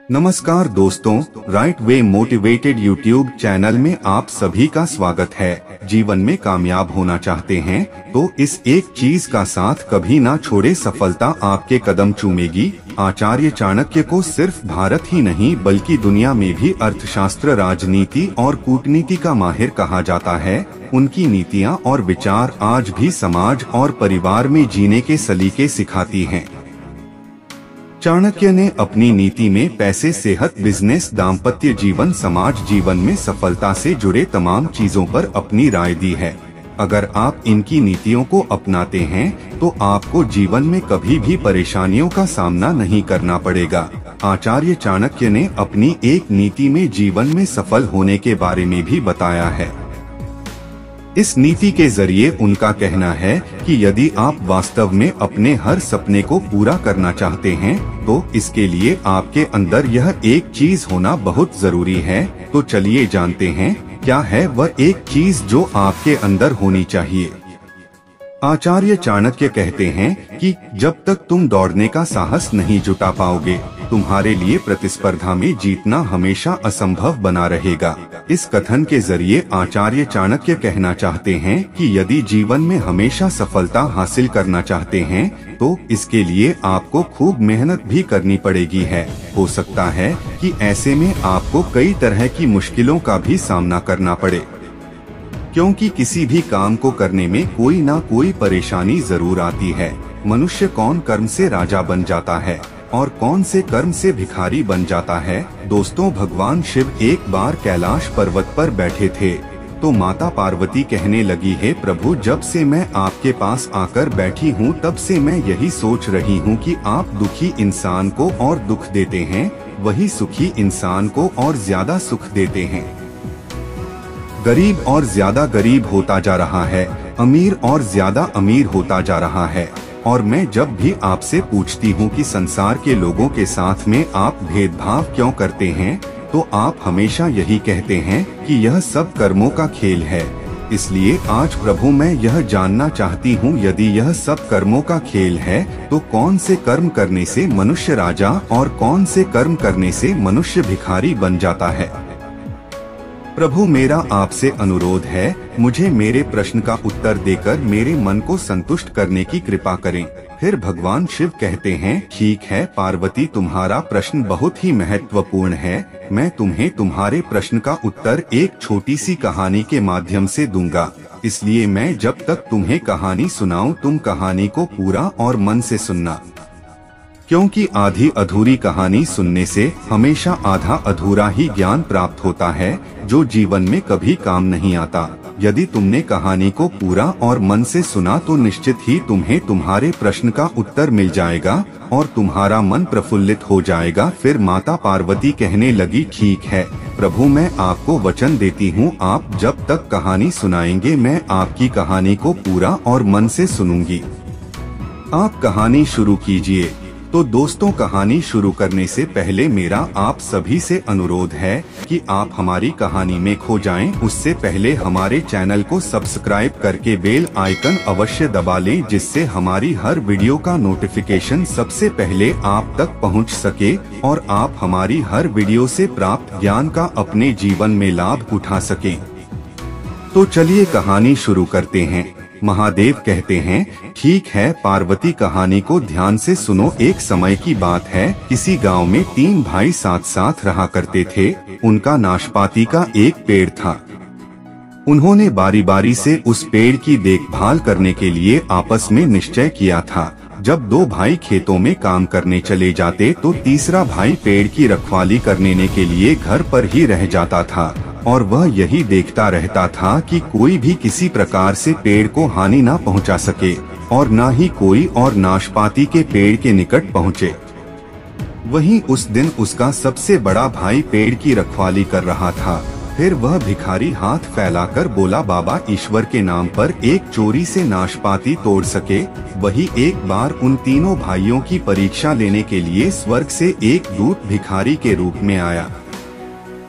नमस्कार दोस्तों, right way motivated YouTube channel में आप सभी का स्वागत है। जीवन में कामयाब होना चाहते हैं तो इस एक चीज का साथ कभी ना छोड़े, सफलता आपके कदम चूमेगी। आचार्य चाणक्य को सिर्फ भारत ही नहीं बल्कि दुनिया में भी अर्थशास्त्र, राजनीति और कूटनीति का माहिर कहा जाता है। उनकी नीतियाँ और विचार आज भी समाज और परिवार में जीने के सलीके सिखाती हैं। चाणक्य ने अपनी नीति में पैसे, सेहत, बिजनेस, दाम्पत्य जीवन, समाज जीवन में सफलता से जुड़े तमाम चीजों पर अपनी राय दी है। अगर आप इनकी नीतियों को अपनाते हैं तो आपको जीवन में कभी भी परेशानियों का सामना नहीं करना पड़ेगा। आचार्य चाणक्य ने अपनी एक नीति में जीवन में सफल होने के बारे में भी बताया है। इस नीति के जरिए उनका कहना है कि यदि आप वास्तव में अपने हर सपने को पूरा करना चाहते हैं तो इसके लिए आपके अंदर यह एक चीज होना बहुत जरूरी है। तो चलिए जानते हैं क्या है वह एक चीज जो आपके अंदर होनी चाहिए। आचार्य चाणक्य कहते हैं कि जब तक तुम दौड़ने का साहस नहीं जुटा पाओगे, तुम्हारे लिए प्रतिस्पर्धा में जीतना हमेशा असंभव बना रहेगा। इस कथन के जरिए आचार्य चाणक्य कहना चाहते हैं कि यदि जीवन में हमेशा सफलता हासिल करना चाहते हैं तो इसके लिए आपको खूब मेहनत भी करनी पड़ेगी है। हो सकता है कि ऐसे में आपको कई तरह की मुश्किलों का भी सामना करना पड़े, क्योंकि किसी भी काम को करने में कोई ना कोई परेशानी जरूर आती है। मनुष्य कौन कर्म से राजा बन जाता है और कौन से कर्म से भिखारी बन जाता है। दोस्तों, भगवान शिव एक बार कैलाश पर्वत पर बैठे थे तो माता पार्वती कहने लगी, हे प्रभु, जब से मैं आपके पास आकर बैठी हूँ तब से मैं यही सोच रही हूँ कि आप दुखी इंसान को और दुख देते हैं, वही सुखी इंसान को और ज्यादा सुख देते हैं। गरीब और ज्यादा गरीब होता जा रहा है, अमीर और ज्यादा अमीर होता जा रहा है। और मैं जब भी आपसे पूछती हूँ कि संसार के लोगों के साथ में आप भेदभाव क्यों करते हैं, तो आप हमेशा यही कहते हैं कि यह सब कर्मों का खेल है। इसलिए आज प्रभु मैं यह जानना चाहती हूँ, यदि यह सब कर्मों का खेल है तो कौन से कर्म करने से मनुष्य राजा और कौन से कर्म करने से मनुष्य भिखारी बन जाता है। प्रभु, मेरा आपसे अनुरोध है, मुझे मेरे प्रश्न का उत्तर देकर मेरे मन को संतुष्ट करने की कृपा करें। फिर भगवान शिव कहते हैं, ठीक है पार्वती, तुम्हारा प्रश्न बहुत ही महत्वपूर्ण है। मैं तुम्हें तुम्हारे प्रश्न का उत्तर एक छोटी सी कहानी के माध्यम से दूंगा। इसलिए मैं जब तक तुम्हें कहानी सुनाऊं तुम कहानी को पूरा और मन से सुनना, क्योंकि आधी अधूरी कहानी सुनने से हमेशा आधा अधूरा ही ज्ञान प्राप्त होता है जो जीवन में कभी काम नहीं आता। यदि तुमने कहानी को पूरा और मन से सुना तो निश्चित ही तुम्हें तुम्हारे प्रश्न का उत्तर मिल जाएगा और तुम्हारा मन प्रफुल्लित हो जाएगा। फिर माता पार्वती कहने लगी, ठीक है प्रभु, मैं आपको वचन देती हूँ, आप जब तक कहानी सुनाएंगे मैं आपकी कहानी को पूरा और मन से सुनूंगी। आप कहानी शुरू कीजिए। तो दोस्तों, कहानी शुरू करने से पहले मेरा आप सभी से अनुरोध है कि आप हमारी कहानी में खो जाएं। उससे पहले हमारे चैनल को सब्सक्राइब करके बेल आइकन अवश्य दबा लें, जिससे हमारी हर वीडियो का नोटिफिकेशन सबसे पहले आप तक पहुंच सके और आप हमारी हर वीडियो से प्राप्त ज्ञान का अपने जीवन में लाभ उठा सकें। तो चलिए कहानी शुरू करते हैं। महादेव कहते हैं, ठीक है पार्वती, कहानी को ध्यान से सुनो। एक समय की बात है, किसी गांव में 3 भाई साथ साथ रहा करते थे। उनका नाशपाती का एक पेड़ था। उन्होंने बारी बारी से उस पेड़ की देखभाल करने के लिए आपस में निश्चय किया था। जब 2 भाई खेतों में काम करने चले जाते तो तीसरा भाई पेड़ की रखवाली करने के लिए घर पर ही रह जाता था और वह यही देखता रहता था कि कोई भी किसी प्रकार से पेड़ को हानि ना पहुंचा सके और ना ही कोई और नाशपाती के पेड़ के निकट पहुंचे। वहीं उस दिन उसका सबसे बड़ा भाई पेड़ की रखवाली कर रहा था। फिर वह भिखारी हाथ फैलाकर बोला, बाबा, ईश्वर के नाम पर एक चोरी से नाशपाती तोड़ सके। वही एक बार उन तीनों भाइयों की परीक्षा लेने के लिए स्वर्ग से एक दूत भिखारी के रूप में आया।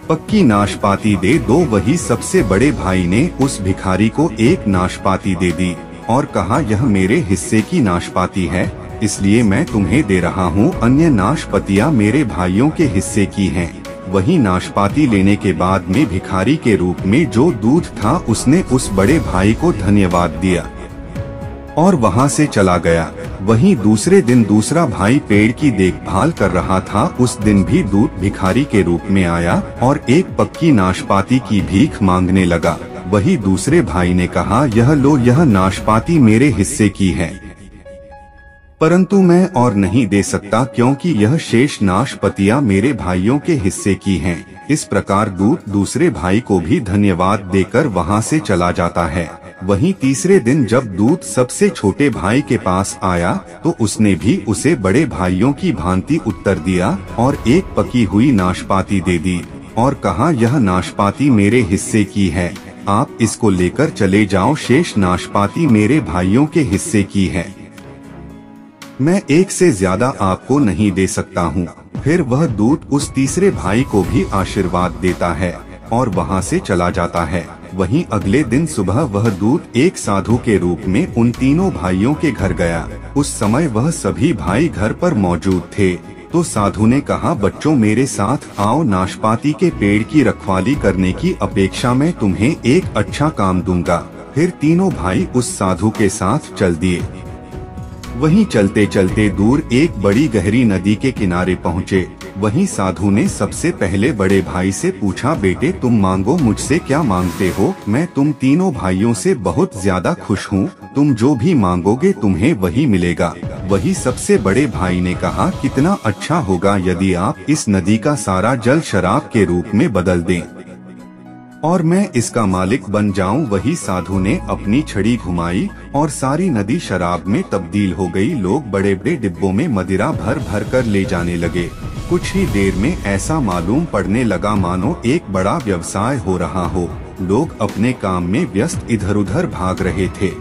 पक्की नाशपाती दे दो। वही सबसे बड़े भाई ने उस भिखारी को एक नाशपाती दे दी और कहा, यह मेरे हिस्से की नाशपाती है, इसलिए मैं तुम्हें दे रहा हूँ। अन्य नाशपातियाँ मेरे भाइयों के हिस्से की हैं। वही नाशपाती लेने के बाद में भिखारी के रूप में जो दूध था उसने उस बड़े भाई को धन्यवाद दिया और वहाँ से चला गया। वहीं दूसरे दिन दूसरा भाई पेड़ की देखभाल कर रहा था। उस दिन भी दूध भिखारी के रूप में आया और एक पक्की नाशपाती की भीख मांगने लगा। वही दूसरे भाई ने कहा, यह लो, यह नाशपाती मेरे हिस्से की है, परंतु मैं और नहीं दे सकता क्योंकि यह शेष नाशपातियाँ मेरे भाइयों के हिस्से की हैं। इस प्रकार दूध दूसरे भाई को भी धन्यवाद देकर वहाँ से चला जाता है। वहीं तीसरे दिन जब दूध सबसे छोटे भाई के पास आया तो उसने भी उसे बड़े भाइयों की भांति उत्तर दिया और एक पकी हुई नाशपाती दे दी और कहा, यह नाशपाती मेरे हिस्से की है, आप इसको लेकर चले जाओ, शेष नाशपाती मेरे भाइयों के हिस्से की है, मैं एक से ज्यादा आपको नहीं दे सकता हूँ। फिर वह दूत उस तीसरे भाई को भी आशीर्वाद देता है और वहाँ से चला जाता है। वहीं अगले दिन सुबह वह दूत एक साधु के रूप में उन तीनों भाइयों के घर गया। उस समय वह सभी भाई घर पर मौजूद थे। तो साधु ने कहा, बच्चों मेरे साथ आओ, नाशपाती के पेड़ की रखवाली करने की अपेक्षा में तुम्हें एक अच्छा काम दूंगा। फिर तीनों भाई उस साधु के साथ चल दिए। वहीं चलते चलते दूर एक बड़ी गहरी नदी के किनारे पहुँचे। वहीं साधु ने सबसे पहले बड़े भाई से पूछा, बेटे तुम मांगो, मुझसे क्या मांगते हो? मैं तुम तीनों भाइयों से बहुत ज्यादा खुश हूँ, तुम जो भी मांगोगे तुम्हें वही मिलेगा। वही सबसे बड़े भाई ने कहा, कितना अच्छा होगा यदि आप इस नदी का सारा जल शराब के रूप में बदल दें और मैं इसका मालिक बन जाऊं। वही साधु ने अपनी छड़ी घुमाई और सारी नदी शराब में तब्दील हो गई। लोग बड़े बड़े डिब्बों में मदिरा भर भर कर ले जाने लगे। कुछ ही देर में ऐसा मालूम पड़ने लगा मानो एक बड़ा व्यवसाय हो रहा हो। लोग अपने काम में व्यस्त इधर उधर भाग रहे थे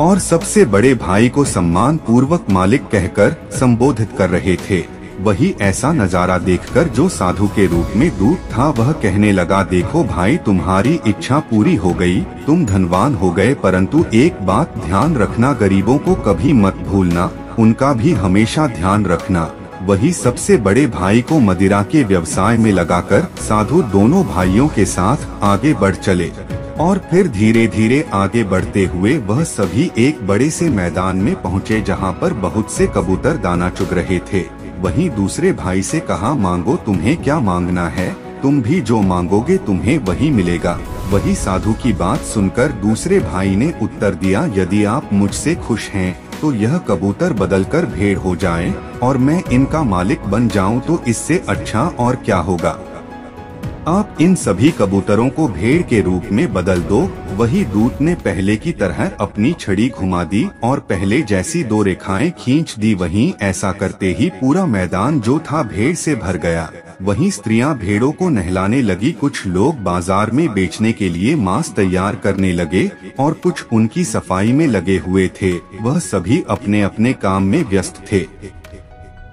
और सबसे बड़े भाई को सम्मान पूर्वक मालिक कहकर संबोधित कर रहे थे। वही ऐसा नजारा देखकर जो साधु के रूप में दूत था वह कहने लगा, देखो भाई, तुम्हारी इच्छा पूरी हो गई, तुम धनवान हो गए, परंतु एक बात ध्यान रखना, गरीबों को कभी मत भूलना, उनका भी हमेशा ध्यान रखना। वही सबसे बड़े भाई को मदिरा के व्यवसाय में लगाकर साधु दोनों भाइयों के साथ आगे बढ़ चले और फिर धीरे धीरे आगे बढ़ते हुए वह सभी एक बड़े से मैदान में पहुँचे जहाँ पर बहुत से कबूतर दाना चुग रहे थे। वहीं दूसरे भाई से कहा, मांगो, तुम्हें क्या मांगना है, तुम भी जो मांगोगे तुम्हें वही मिलेगा। वही साधु की बात सुनकर दूसरे भाई ने उत्तर दिया, यदि आप मुझसे खुश हैं तो यह कबूतर बदलकर भेड़ हो जाएं और मैं इनका मालिक बन जाऊं तो इससे अच्छा और क्या होगा। आप इन सभी कबूतरों को भेड़ के रूप में बदल दो। वही दूत ने पहले की तरह अपनी छड़ी घुमा दी और पहले जैसी दो रेखाएं खींच दी। वहीं ऐसा करते ही पूरा मैदान जो था भेड़ से भर गया। वहीं स्त्रियां भेड़ों को नहलाने लगी, कुछ लोग बाजार में बेचने के लिए मांस तैयार करने लगे और कुछ उनकी सफाई में लगे हुए थे। वह सभी अपने अपने काम में व्यस्त थे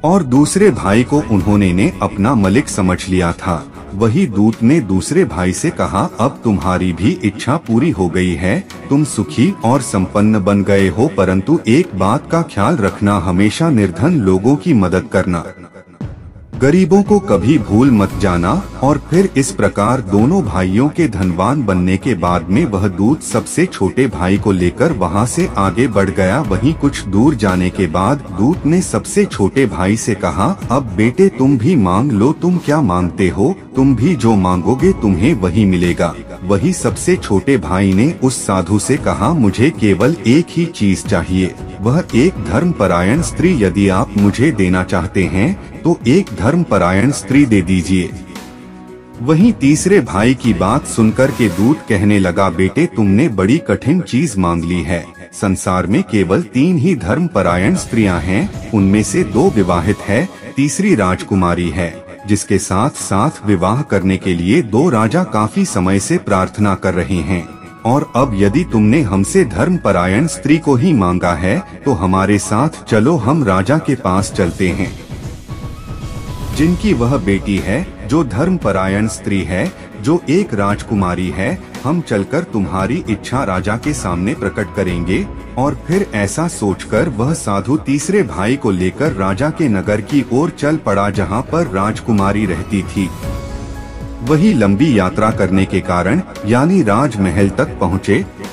और दूसरे भाई को उन्होंने ने अपना मालिक समझ लिया था। वही दूत ने दूसरे भाई से कहा, अब तुम्हारी भी इच्छा पूरी हो गई है, तुम सुखी और संपन्न बन गए हो, परंतु एक बात का ख्याल रखना, हमेशा निर्धन लोगों की मदद करना, गरीबों को कभी भूल मत जाना। और फिर इस प्रकार दोनों भाइयों के धनवान बनने के बाद में वह दूत सबसे छोटे भाई को लेकर वहां से आगे बढ़ गया। वहीं कुछ दूर जाने के बाद दूत ने सबसे छोटे भाई से कहा, अब बेटे तुम भी मांग लो, तुम क्या मांगते हो, तुम भी जो मांगोगे तुम्हें वही मिलेगा। वही सबसे छोटे भाई ने उस साधु से कहा, मुझे केवल एक ही चीज चाहिए, वह एक धर्मपरायण स्त्री, यदि आप मुझे देना चाहते हैं तो एक धर्मपरायण स्त्री दे दीजिए। वहीं तीसरे भाई की बात सुनकर के दूत कहने लगा, बेटे तुमने बड़ी कठिन चीज मांग ली है। संसार में केवल 3 ही धर्मपरायण स्त्रियां हैं, उनमें से 2 विवाहित है, तीसरी राजकुमारी है, जिसके साथ साथ विवाह करने के लिए 2 राजा काफी समय से प्रार्थना कर रहे हैं। और अब यदि तुमने हमसे धर्मपरायण स्त्री को ही मांगा है तो हमारे साथ चलो, हम राजा के पास चलते हैं, जिनकी वह बेटी है जो धर्मपरायण स्त्री है, जो एक राजकुमारी है, हम चलकर तुम्हारी इच्छा राजा के सामने प्रकट करेंगे। और फिर ऐसा सोचकर वह साधु तीसरे भाई को लेकर राजा के नगर की ओर चल पड़ा, जहाँ पर राजकुमारी रहती थी। वही लंबी यात्रा करने के कारण यानी राजमहल तक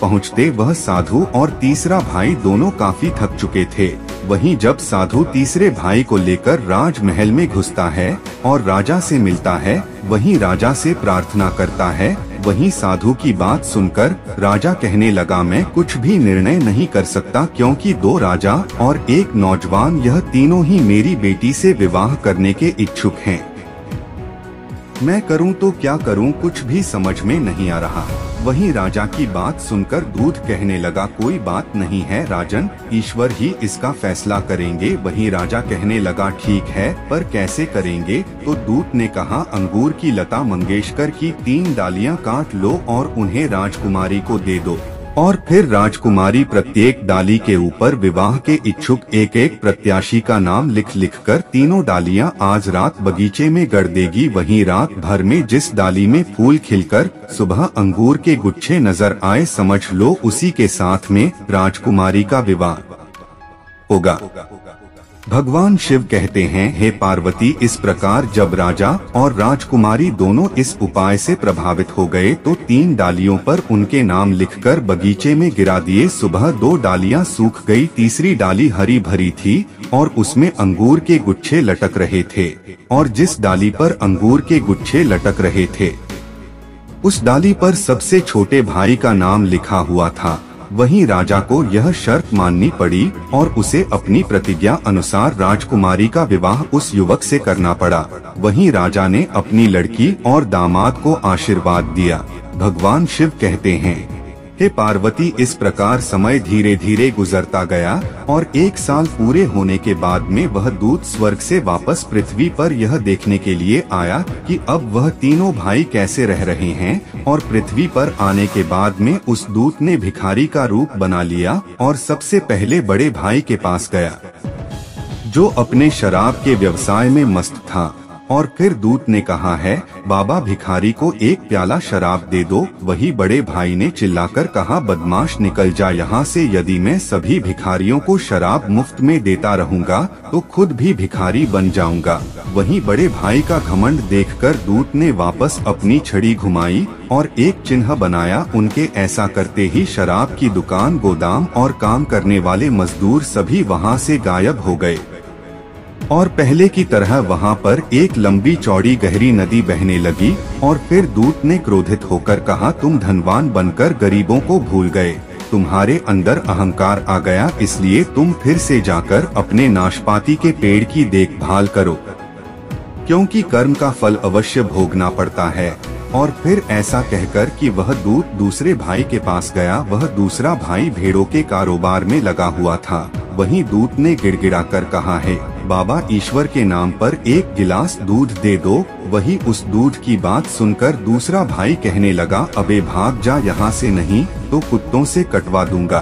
पहुँचते वह साधु और तीसरा भाई दोनों काफी थक चुके थे। वहीं जब साधु तीसरे भाई को लेकर राजमहल में घुसता है और राजा से मिलता है, वहीं राजा से प्रार्थना करता है, वहीं साधु की बात सुनकर राजा कहने लगा, मैं कुछ भी निर्णय नहीं कर सकता, क्योंकि 2 राजा और एक नौजवान, यह तीनों ही मेरी बेटी से विवाह करने के इच्छुक हैं। मैं करूं तो क्या करूं, कुछ भी समझ में नहीं आ रहा। वहीं राजा की बात सुनकर दूत कहने लगा, कोई बात नहीं है राजन, ईश्वर ही इसका फैसला करेंगे। वहीं राजा कहने लगा, ठीक है, पर कैसे करेंगे? तो दूत ने कहा, अंगूर की लता मंगेशकर की 3 डालियां काट लो और उन्हें राजकुमारी को दे दो, और फिर राजकुमारी प्रत्येक डाली के ऊपर विवाह के इच्छुक एक प्रत्याशी का नाम लिख कर तीनों डालियां आज रात बगीचे में गड़ देगी। वहीं रात भर में जिस डाली में फूल खिलकर सुबह अंगूर के गुच्छे नजर आए, समझ लो उसी के साथ में राजकुमारी का विवाह होगा। भगवान शिव कहते हैं, हे पार्वती, इस प्रकार जब राजा और राजकुमारी दोनों इस उपाय से प्रभावित हो गए तो 3 डालियों पर उनके नाम लिखकर बगीचे में गिरा दिए। सुबह 2 डालियां सूख गई, तीसरी डाली हरी भरी थी और उसमें अंगूर के गुच्छे लटक रहे थे, और जिस डाली पर अंगूर के गुच्छे लटक रहे थे उस डाली पर सबसे छोटे भाई का नाम लिखा हुआ था। वहीं राजा को यह शर्त माननी पड़ी और उसे अपनी प्रतिज्ञा अनुसार राजकुमारी का विवाह उस युवक से करना पड़ा। वहीं राजा ने अपनी लड़की और दामाद को आशीर्वाद दिया। भगवान शिव कहते हैं, हे पार्वती, इस प्रकार समय धीरे धीरे गुजरता गया और 1 साल पूरे होने के बाद में वह दूत स्वर्ग से वापस पृथ्वी पर यह देखने के लिए आया कि अब वह तीनों भाई कैसे रह रहे हैं। और पृथ्वी पर आने के बाद में उस दूत ने भिखारी का रूप बना लिया और सबसे पहले बड़े भाई के पास गया, जो अपने शराब के व्यवसाय में मस्त था। और फिर दूत ने कहा है, बाबा, भिखारी को 1 प्याला शराब दे दो। वही बड़े भाई ने चिल्लाकर कहा, बदमाश, निकल जा यहाँ से, यदि मैं सभी भिखारियों को शराब मुफ्त में देता रहूँगा तो खुद भी भिखारी बन जाऊँगा। वहीं बड़े भाई का घमंड देखकर दूत ने वापस अपनी छड़ी घुमाई और एक चिन्ह बनाया। उनके ऐसा करते ही शराब की दुकान, गोदाम और काम करने वाले मजदूर सभी वहाँ से गायब हो गए और पहले की तरह वहाँ पर एक लंबी चौड़ी गहरी नदी बहने लगी। और फिर दूत ने क्रोधित होकर कहा, तुम धनवान बनकर गरीबों को भूल गए, तुम्हारे अंदर अहंकार आ गया, इसलिए तुम फिर से जाकर अपने नाशपाती के पेड़ की देखभाल करो, क्योंकि कर्म का फल अवश्य भोगना पड़ता है। और फिर ऐसा कहकर कि वह दूत दूसरे भाई के पास गया। वह दूसरा भाई भेड़ों के कारोबार में लगा हुआ था। वहीं दूत ने गिड़गिड़ाकर कहा है, बाबा, ईश्वर के नाम पर 1 गिलास दूध दे दो। वही उस दूध की बात सुनकर दूसरा भाई कहने लगा, अबे भाग जा यहाँ से, नहीं तो कुत्तों से कटवा दूंगा।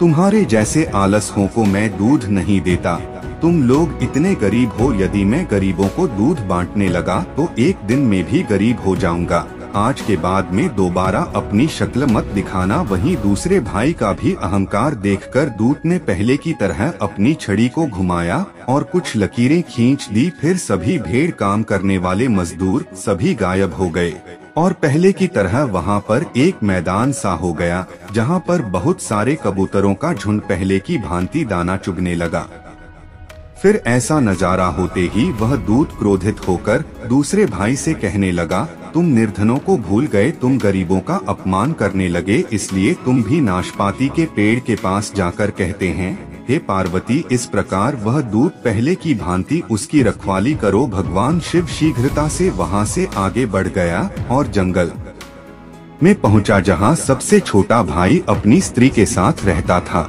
तुम्हारे जैसे आलसों को मैं दूध नहीं देता। तुम लोग इतने गरीब हो, यदि मैं गरीबों को दूध बांटने लगा तो एक दिन में भी गरीब हो जाऊंगा। आज के बाद में दोबारा अपनी शक्ल मत दिखाना। वहीं दूसरे भाई का भी अहंकार देखकर दूत ने पहले की तरह अपनी छड़ी को घुमाया और कुछ लकीरें खींच दी। फिर सभी भेड़ काम करने वाले मजदूर सभी गायब हो गए और पहले की तरह वहाँ पर एक मैदान सा हो गया, जहाँ पर बहुत सारे कबूतरों का झुंड पहले की भांति दाना चुगने लगा। फिर ऐसा नजारा होते ही वह दूत क्रोधित होकर दूसरे भाई से कहने लगा, तुम निर्धनों को भूल गए, तुम गरीबों का अपमान करने लगे, इसलिए तुम भी नाशपाती के पेड़ के पास जाकर कहते हैं, हे पार्वती। इस प्रकार वह दूत पहले की भांति उसकी रखवाली करो। भगवान शिव शीघ्रता से वहाँ से आगे बढ़ गया और जंगल में पहुँचा, जहाँ सबसे छोटा भाई अपनी स्त्री के साथ रहता था।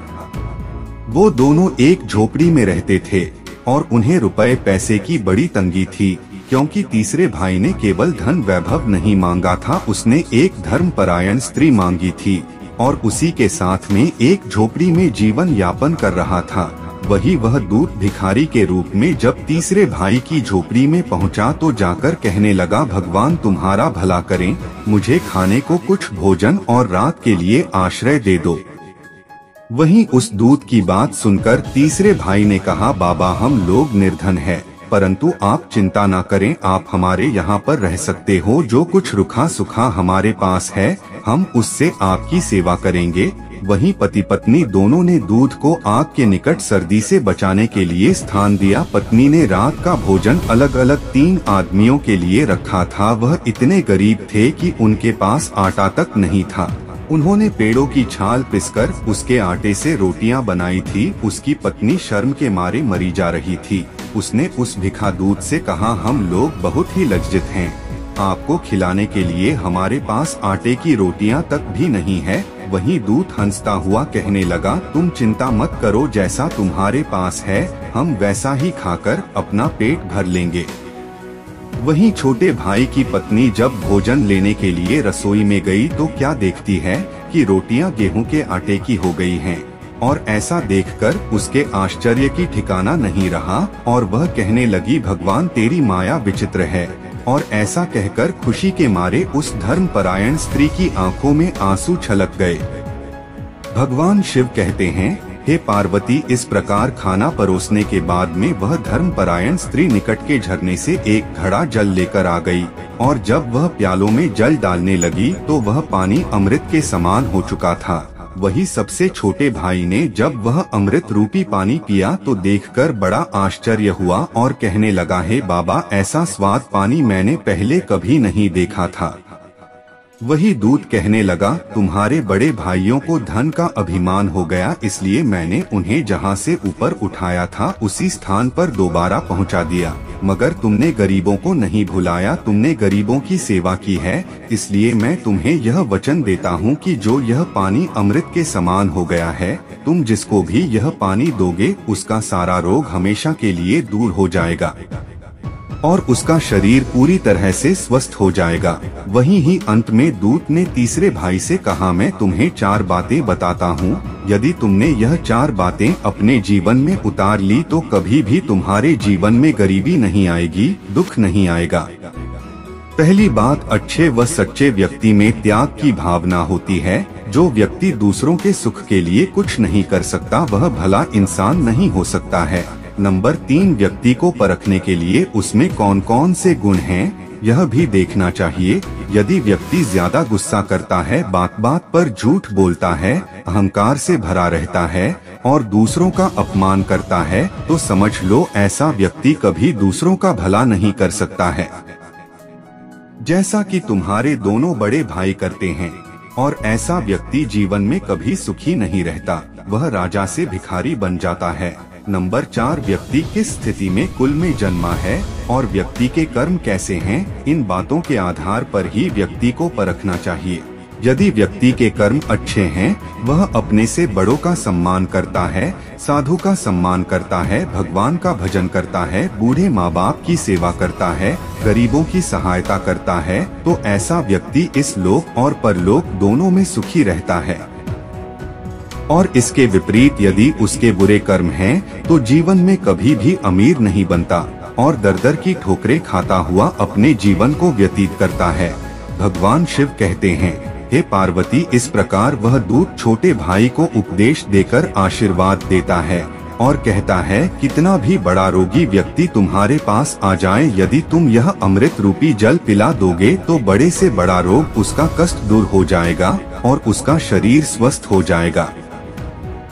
वो दोनों एक झोपड़ी में रहते थे और उन्हें रुपए पैसे की बड़ी तंगी थी, क्योंकि तीसरे भाई ने केवल धन वैभव नहीं मांगा था, उसने एक धर्मपरायण स्त्री मांगी थी और उसी के साथ में एक झोपड़ी में जीवन यापन कर रहा था। वही वह दूत भिखारी के रूप में जब तीसरे भाई की झोपड़ी में पहुंचा तो जाकर कहने लगा, भगवान तुम्हारा भला करें, मुझे खाने को कुछ भोजन और रात के लिए आश्रय दे दो। वहीं उस दूत की बात सुनकर तीसरे भाई ने कहा, बाबा हम लोग निर्धन हैं, परंतु आप चिंता ना करें, आप हमारे यहाँ पर रह सकते हो। जो कुछ रुखा सुखा हमारे पास है हम उससे आपकी सेवा करेंगे। वहीं पति पत्नी दोनों ने दूध को आग के निकट सर्दी से बचाने के लिए स्थान दिया। पत्नी ने रात का भोजन अलग अलग 3 आदमियों के लिए रखा था। वह इतने गरीब थे कि उनके पास आटा तक नहीं था। उन्होंने पेड़ों की छाल पिसकर उसके आटे से रोटियां बनाई थी। उसकी पत्नी शर्म के मारे मरी जा रही थी। उसने उस भिखा दूत से कहा, हम लोग बहुत ही लज्जित हैं, आपको खिलाने के लिए हमारे पास आटे की रोटियां तक भी नहीं है। वहीं दूत हंसता हुआ कहने लगा, तुम चिंता मत करो, जैसा तुम्हारे पास है हम वैसा ही खाकर अपना पेट भर लेंगे। वहीं छोटे भाई की पत्नी जब भोजन लेने के लिए रसोई में गई तो क्या देखती है कि रोटियां गेहूं के आटे की हो गई हैं। और ऐसा देखकर उसके आश्चर्य की ठिकाना नहीं रहा और वह कहने लगी, भगवान तेरी माया विचित्र है। और ऐसा कहकर खुशी के मारे उस धर्मपरायण स्त्री की आंखों में आंसू छलक गए। भगवान शिव कहते हैं, हे पार्वती, इस प्रकार खाना परोसने के बाद में वह धर्मपरायण स्त्री निकट के झरने से एक घड़ा जल लेकर आ गई और जब वह प्यालों में जल डालने लगी तो वह पानी अमृत के समान हो चुका था। वही सबसे छोटे भाई ने जब वह अमृत रूपी पानी पिया तो देखकर बड़ा आश्चर्य हुआ और कहने लगा, हे बाबा, ऐसा स्वाद पानी मैंने पहले कभी नहीं देखा था। वही दूत कहने लगा, तुम्हारे बड़े भाइयों को धन का अभिमान हो गया, इसलिए मैंने उन्हें जहाँ से ऊपर उठाया था उसी स्थान पर दोबारा पहुँचा दिया, मगर तुमने गरीबों को नहीं भुलाया, तुमने गरीबों की सेवा की है। इसलिए मैं तुम्हें यह वचन देता हूँ कि जो यह पानी अमृत के समान हो गया है, तुम जिसको भी यह पानी दोगे उसका सारा रोग हमेशा के लिए दूर हो जाएगा और उसका शरीर पूरी तरह से स्वस्थ हो जाएगा। वहीं ही अंत में दूत ने तीसरे भाई से कहा, मैं तुम्हें 4 बातें बताता हूँ, यदि तुमने यह 4 बातें अपने जीवन में उतार ली तो कभी भी तुम्हारे जीवन में गरीबी नहीं आएगी, दुख नहीं आएगा। पहली बात, अच्छे व सच्चे व्यक्ति में त्याग की भावना होती है। जो व्यक्ति दूसरों के सुख के लिए कुछ नहीं कर सकता वह भला इंसान नहीं हो सकता है। नंबर 3, व्यक्ति को परखने के लिए उसमें कौन कौन से गुण हैं यह भी देखना चाहिए। यदि व्यक्ति ज्यादा गुस्सा करता है, बात बात पर झूठ बोलता है, अहंकार से भरा रहता है और दूसरों का अपमान करता है तो समझ लो ऐसा व्यक्ति कभी दूसरों का भला नहीं कर सकता है, जैसा कि तुम्हारे दोनों बड़े भाई करते हैं। और ऐसा व्यक्ति जीवन में कभी सुखी नहीं रहता, वह राजा से भिखारी बन जाता है। नंबर 4, व्यक्ति किस स्थिति में कुल में जन्मा है और व्यक्ति के कर्म कैसे हैं, इन बातों के आधार पर ही व्यक्ति को परखना चाहिए। यदि व्यक्ति के कर्म अच्छे हैं, वह अपने से बड़ों का सम्मान करता है, साधु का सम्मान करता है, भगवान का भजन करता है, बूढ़े माँ बाप की सेवा करता है, गरीबों की सहायता करता है, तो ऐसा व्यक्ति इस लोक और परलोक दोनों में सुखी रहता है। और इसके विपरीत यदि उसके बुरे कर्म हैं, तो जीवन में कभी भी अमीर नहीं बनता और दर-दर की ठोकरें खाता हुआ अपने जीवन को व्यतीत करता है। भगवान शिव कहते हैं, हे पार्वती, इस प्रकार वह दूत छोटे भाई को उपदेश देकर आशीर्वाद देता है और कहता है, कितना भी बड़ा रोगी व्यक्ति तुम्हारे पास आ जाए, यदि तुम यह अमृत रूपी जल पिला दोगे तो बड़े से बड़ा रोग उसका कष्ट दूर हो जाएगा और उसका शरीर स्वस्थ हो जाएगा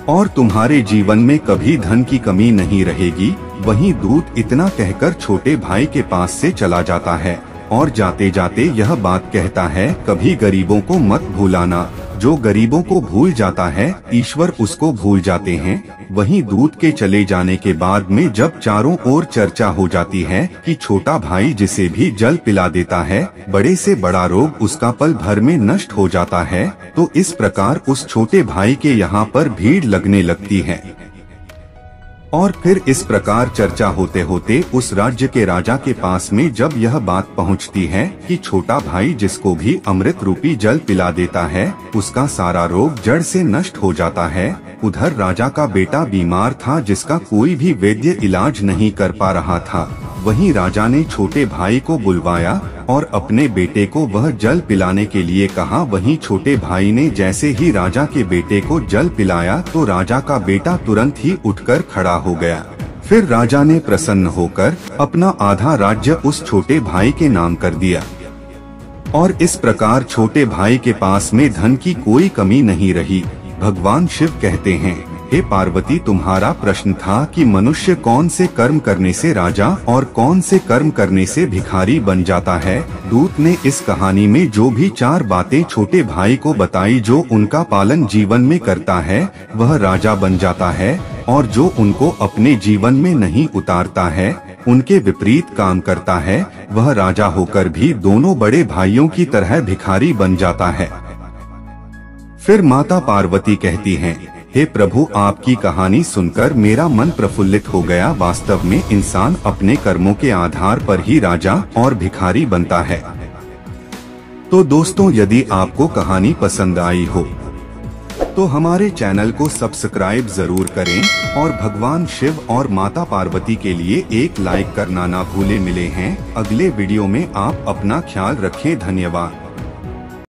और तुम्हारे जीवन में कभी धन की कमी नहीं रहेगी। वहीं दूत इतना कहकर छोटे भाई के पास से चला जाता है और जाते जाते यह बात कहता है, कभी गरीबों को मत भूलाना, जो गरीबों को भूल जाता है ईश्वर उसको भूल जाते हैं। वहीं दूत के चले जाने के बाद में जब चारों ओर चर्चा हो जाती है कि छोटा भाई जिसे भी जल पिला देता है, बड़े से बड़ा रोग उसका पल भर में नष्ट हो जाता है, तो इस प्रकार उस छोटे भाई के यहाँ पर भीड़ लगने लगती है। और फिर इस प्रकार चर्चा होते होते उस राज्य के राजा के पास में जब यह बात पहुंचती है कि छोटा भाई जिसको भी अमृत रूपी जल पिला देता है उसका सारा रोग जड़ से नष्ट हो जाता है, उधर राजा का बेटा बीमार था जिसका कोई भी वैद्य इलाज नहीं कर पा रहा था। वहीं राजा ने छोटे भाई को बुलवाया और अपने बेटे को वह जल पिलाने के लिए कहा। वहीं छोटे भाई ने जैसे ही राजा के बेटे को जल पिलाया तो राजा का बेटा तुरंत ही उठकर खड़ा हो गया। फिर राजा ने प्रसन्न होकर अपना आधा राज्य उस छोटे भाई के नाम कर दिया और इस प्रकार छोटे भाई के पास में धन की कोई कमी नहीं रही। भगवान शिव कहते हैं, हे पार्वती, तुम्हारा प्रश्न था कि मनुष्य कौन से कर्म करने से राजा और कौन से कर्म करने से भिखारी बन जाता है। दूत ने इस कहानी में जो भी 4 बातें छोटे भाई को बताई, जो उनका पालन जीवन में करता है वह राजा बन जाता है और जो उनको अपने जीवन में नहीं उतारता है, उनके विपरीत काम करता है, वह राजा होकर भी दोनों बड़े भाइयों की तरह भिखारी बन जाता है। फिर माता पार्वती कहती हैं, हे प्रभु, आपकी कहानी सुनकर मेरा मन प्रफुल्लित हो गया। वास्तव में इंसान अपने कर्मों के आधार पर ही राजा और भिखारी बनता है। तो दोस्तों, यदि आपको कहानी पसंद आई हो तो हमारे चैनल को सब्सक्राइब जरूर करें और भगवान शिव और माता पार्वती के लिए एक लाइक करना ना भूलें। मिले हैं अगले वीडियो में। आप अपना ख्याल रखें। धन्यवाद।